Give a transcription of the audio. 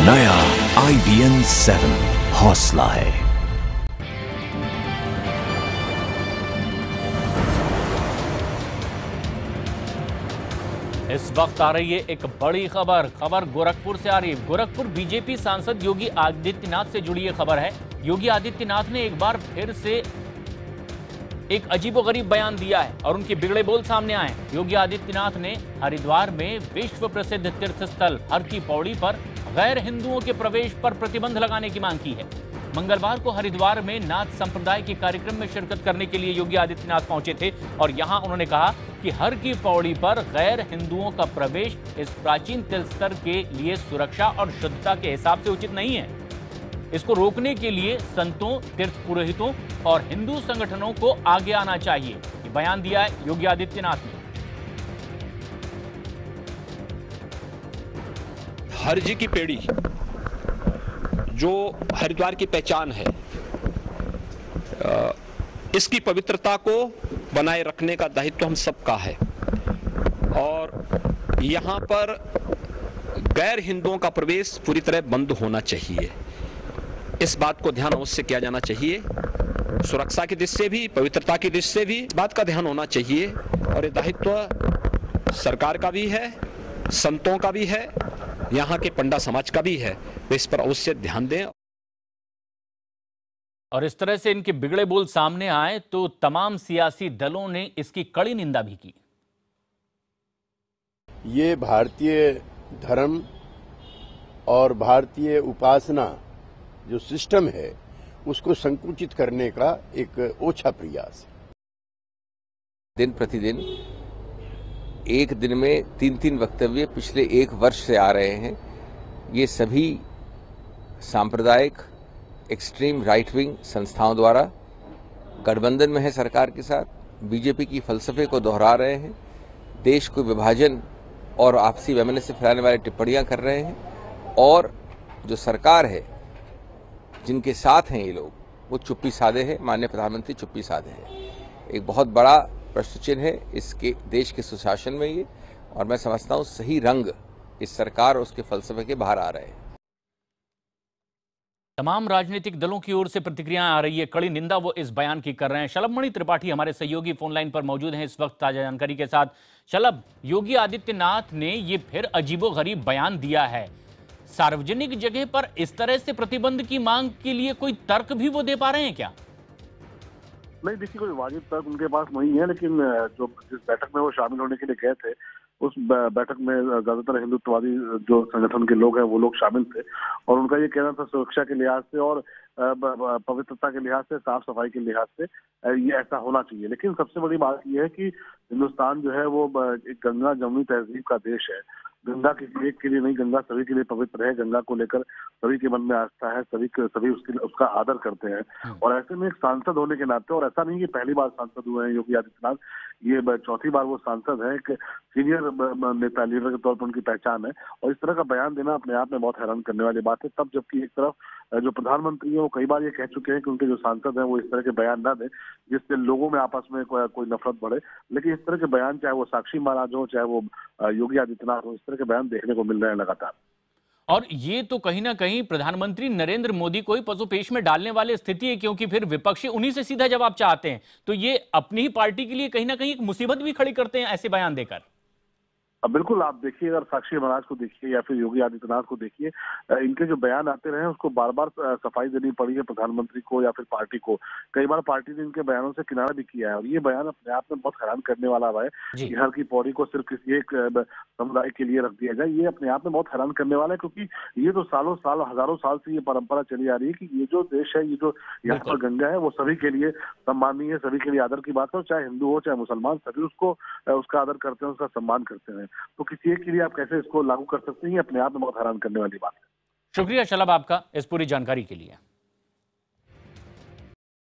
नया IBN 7 हौसला है। इस वक्त आ रही है एक बड़ी खबर गोरखपुर से आ रही है। गोरखपुर बीजेपी सांसद योगी आदित्यनाथ से जुड़ी ये खबर है। योगी आदित्यनाथ ने एक बार फिर से एक अजीबोगरीब बयान दिया है और उनके बिगड़े बोल सामने आए। योगी आदित्यनाथ ने हरिद्वार में विश्व प्रसिद्ध तीर्थ स्थल हर की पौड़ी पर गैर हिंदुओं के प्रवेश पर प्रतिबंध लगाने की मांग की है। मंगलवार को हरिद्वार में नाथ संप्रदाय के कार्यक्रम में शिरकत करने के लिए योगी आदित्यनाथ पहुंचे थे और यहां उन्होंने कहा कि हर की पौड़ी पर गैर हिंदुओं का प्रवेश इस प्राचीन तीर्थ स्थल के लिए सुरक्षा और शुद्धता के हिसाब से उचित नहीं है। इसको रोकने के लिए संतों, तीर्थ पुरोहितों और हिंदू संगठनों को आगे आना चाहिए। ये बयान दिया है योगी आदित्यनाथ ने। हर जी की पेड़ी जो हरिद्वार की पहचान है, इसकी पवित्रता को बनाए रखने का दायित्व हम सबका है और यहाँ पर गैर हिंदुओं का प्रवेश पूरी तरह बंद होना चाहिए। इस बात को ध्यान अवश्य किया जाना चाहिए। सुरक्षा की दृष्टि से भी, पवित्रता की दृष्टि से भी इस बात का ध्यान होना चाहिए और ये दायित्व सरकार का भी है, संतों का भी है, यहाँ के पंडा समाज का भी है। वे इस पर अवश्य ध्यान दें। और इस तरह से इनके बिगड़े बोल सामने आए तो तमाम सियासी दलों ने इसकी कड़ी निंदा भी की। ये भारतीय धर्म और भारतीय उपासना जो सिस्टम है उसको संकुचित करने का एक ओछा प्रयास है। दिन प्रतिदिन एक दिन में 3-3 वक्तव्य पिछले 1 वर्ष से आ रहे हैं। ये सभी सांप्रदायिक एक्सट्रीम राइट विंग संस्थाओं द्वारा गठबंधन में है सरकार के साथ, बीजेपी की फलसफे को दोहरा रहे हैं, देश को विभाजन और आपसी वैमनस्य फैलाने वाली टिप्पणियां कर रहे हैं और जो सरकार है जिनके साथ हैं ये लोग, वो चुप्पी साधे हैं। माननीय प्रधानमंत्री चुप्पी साधे हैं। एक बहुत बड़ा प्रश्न चिन्ह है इसके देश के सुशासन में ये, और मैं समझता हूँ सही रंग इस सरकार और उसके फलसफे के बाहर आ रहे हैं। तमाम राजनीतिक दलों की ओर से प्रतिक्रियाएं आ रही है, कड़ी निंदा वो इस बयान की कर रहे हैं। शलभमणि त्रिपाठी हमारे सहयोगी फोन लाइन पर मौजूद हैं इस वक्त ताजा जानकारी के साथ। शलभ, योगी आदित्यनाथ ने ये फिर अजीबोगरीब बयान दिया है। सार्वजनिक जगह पर इस तरह से प्रतिबंध की मांग के लिए कोई तर्क भी वो दे पा रहे हैं क्या? नहीं, देखिए कोई वाजिब तर्क उनके पास नहीं है, लेकिन जो जिस बैठक में वो शामिल होने के लिए गए थे उस बैठक में ज्यादातर हिंदुत्ववादी जो संगठन के लोग हैं वो लोग शामिल थे और उनका ये कहना था सुरक्षा के लिहाज से और पवित्रता के लिहाज से, साफ सफाई के लिहाज से ये ऐसा होना चाहिए। लेकिन सबसे बड़ी बात यह है कि हिंदुस्तान जो है वो एक गंगा जमुनी तहजीब का देश है। गंगा किसी एक के लिए नहीं, गंगा सभी के लिए पवित्र है। गंगा को लेकर सभी के मन में आस्था है, सभी उसका आदर करते हैं और ऐसे में एक सांसद होने के नाते, और ऐसा नहीं कि पहली बार सांसद हुए हैं योगी आदित्यनाथ, ये चौथी बार वो सांसद है, एक सीनियर नेता लीडर के तौर पर उनकी पहचान है और इस तरह का बयान देना अपने आप में बहुत हैरान करने वाली बात है। तब जबकि एक तरफ जो प्रधानमंत्री है वो कई बार ये कह चुके हैं कि उनके जो सांसद हैं वो इस तरह के बयान ना दें जिससे लोगों में आपस में कोई नफरत बढ़े, लेकिन इस तरह के बयान चाहे वो साक्षी महाराज हो, चाहे वो योगी आदित्यनाथ हो, इस तरह के बयान देखने को मिल रहे हैं लगातार। और ये तो कहीं ना कहीं प्रधानमंत्री नरेंद्र मोदी को ही पसोपेश में डालने वाली स्थिति है, क्योंकि फिर विपक्षी उन्हीं से सीधा जवाब चाहते हैं, तो ये अपनी ही पार्टी के लिए कहीं ना कहीं एक मुसीबत भी खड़ी करते हैं ऐसे बयान देकर। अब बिल्कुल आप देखिए, अगर साक्षी महाराज को देखिए या फिर योगी आदित्यनाथ को देखिए, इनके जो बयान आते रहे उसको बार बार सफाई देनी पड़ी है प्रधानमंत्री को या फिर पार्टी को। कई बार पार्टी ने इनके बयानों से किनारा भी किया है और ये बयान अपने आप में बहुत हैरान करने वाला है कि हर की पौड़ी को सिर्फ किसी एक समुदाय के लिए रख दिया जाए। ये अपने आप में बहुत हैरान करने वाला है, क्योंकि ये तो सालों साल, हजारों साल से ये परंपरा चली आ रही है कि ये जो देश है, ये जो यहाँ पर गंगा है, वो सभी के लिए सम्माननीय है, सभी के लिए आदर की बात है। चाहे हिंदू हो चाहे मुसलमान, सभी उसका आदर करते हैं, उसका सम्मान करते हैं। तो किसी एक के लिए आप कैसे इसको लागू कर सकते हैं, अपने आप में बहुत हैरान करने वाली बात है। शुक्रिया शलभ आपका इस पूरी जानकारी के लिए।